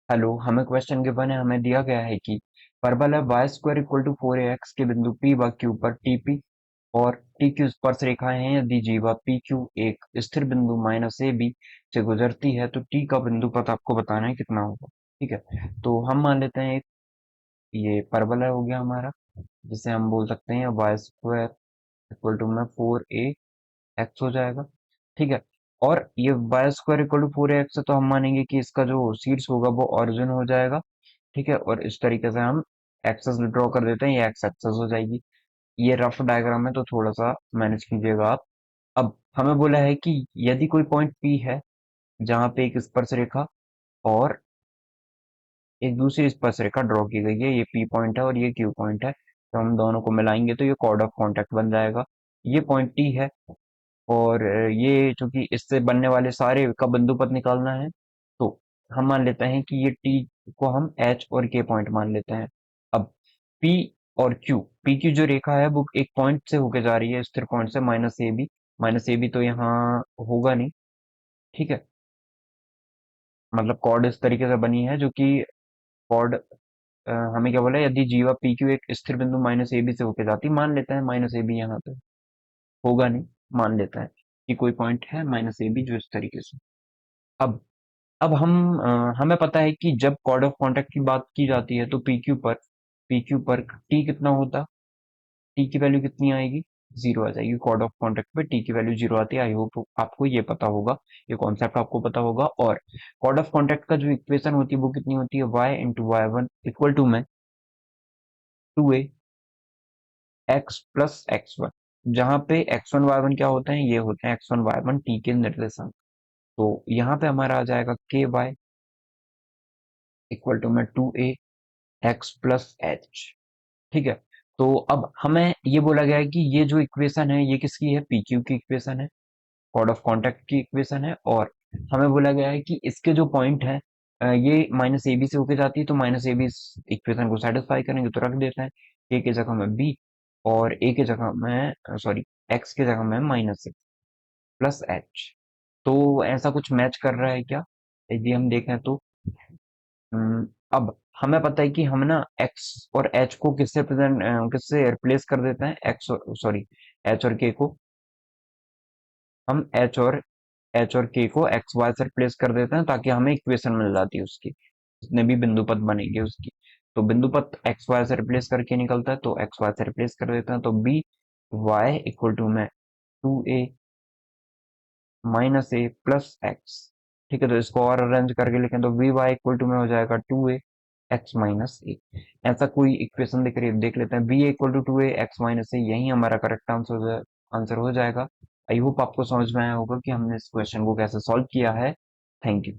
Hello, हमें question given है। हमें दिया गया है कि parabola y square equal to 4ax के बिंदु पी व क्यू पर टीपी और टी क्यू स्पर्श रेखाएं हैं। यदि जी व पी क्यू एक स्थिर बिंदु माइनस ए बी से गुजरती है तो टी का बिंदु पथ आपको बताना है कितना होगा। ठीक है, तो हम मान लेते हैं एक ये परबोला हो गया हमारा, जिसे हम बोल सकते हैं वाई स्क्वायर इक्वल टू में 4ax हो जाएगा। ठीक है, और ये Y square equal to 4ax है तो हम मानेंगे कि इसका जो शीर्ष होगा वो ओरिजिन हो जाएगा। ठीक है, और इस तरीके से हम एक्सेस ड्रॉ कर देते हैं, ये एक्स एक्सेस हो जाएगी। ये रफ डायग्राम है तो थोड़ा सा मैनेज कीजिएगा आप। अब हमें बोला है कि यदि कोई पॉइंट पी है जहां पे एक स्पर्श रेखा और एक दूसरी स्पर्श रेखा ड्रॉ की गई है, ये पी पॉइंट है और ये क्यू पॉइंट है, तो हम दोनों को मिलाएंगे तो ये कॉर्ड ऑफ कॉन्टेक्ट बन जाएगा। ये पॉइंट टी है और ये चूंकि इससे बनने वाले सारे का बिंदु पथ निकालना है, तो हम मान लेते हैं कि ये टी को हम एच और के पॉइंट मान लेते हैं। अब पी और क्यू, पी की जो रेखा है वो एक पॉइंट से होके जा रही है, स्थिर पॉइंट से, minus a b. Minus a b तो यहाँ होगा नहीं। ठीक है, मतलब कॉर्ड इस तरीके से बनी है जो कि कॉर्ड हमें क्या बोला है, यदि जीवा पी क्यू एक स्थिर बिंदु माइनस ए बी से होके जाती, मान लेते हैं माइनस ए बी यहाँ पे होगा नहीं, मान लेता है कि कोई पॉइंट है माइनस ए बी जो इस तरीके से। अब हमें पता है कि जब कॉर्ड ऑफ कांटेक्ट की बात की जाती है तो पी क्यू पर टी कितना होता, टी की वैल्यू कितनी आएगी, जीरो आ जाएगी। कॉर्ड ऑफ कांटेक्ट पे टी की वैल्यू जीरो आती है। आई होप आपको ये पता होगा, ये कॉन्सेप्ट आपको पता होगा। और कॉर्ड ऑफ कांटेक्ट का जो इक्वेशन होती है वो कितनी होती है, y into y one equal to में 2a x plus x one, जहाँ पे एक्स वन वाई वन क्या होते हैं, ये होते हैं x one y one t के निर्देशांक। तो यहाँ पे हमारा आ जाएगा के वाई इक्वल टू में 2a एक्स प्लस एच। ठीक है, तो अब हमें ये बोला गया है कि ये जो इक्वेशन है ये किसकी है, पी क्यू की इक्वेशन है, कॉर्ड ऑफ कॉन्टेक्ट की इक्वेशन है। और हमें बोला गया है कि इसके जो पॉइंट है ये माइनस ए बी से होके जाती है, तो माइनस ए बी इस इक्वेशन को सेटिस्फाई करेंगे तो रख देते हैं। ए के जगह में बी और ए के जगह में सॉरी एक्स के जगह में माइनस प्लस एच। तो ऐसा कुछ मैच कर रहा है क्या, यदि हम देखें तो अब हमें पता है कि हम ना एक्स और एच को किससे रिप्लेस कर देते हैं, एक्स और सॉरी एच और के को, हम एच और के को एक्स वाई से रिप्लेस कर देते हैं ताकि हमें इक्वेशन मिल जाती है उसकी, जितने भी बिंदु पथ बनेंगे उसकी। तो बिंदु पथ एक्स वाई से रिप्लेस करके निकलता है, तो एक्स वाई से रिप्लेस कर देते हैं, तो बी वाई इक्वल टू में 2a माइनस ए प्लस एक्स। ठीक है, तो इसको और अरेंज करके लिखें तो वी वाई इक्वल टू में हो जाएगा 2a एक्स माइनस ए। ऐसा कोई इक्वेशन दिख रही है, देख लेते हैं। B equal to 2a X minus A, यही हमारा करेक्ट आंसर हो जाएगा। आई होप आपको समझ में आया होगा कि हमने इस क्वेश्चन को कैसे सॉल्व किया है। Thank you.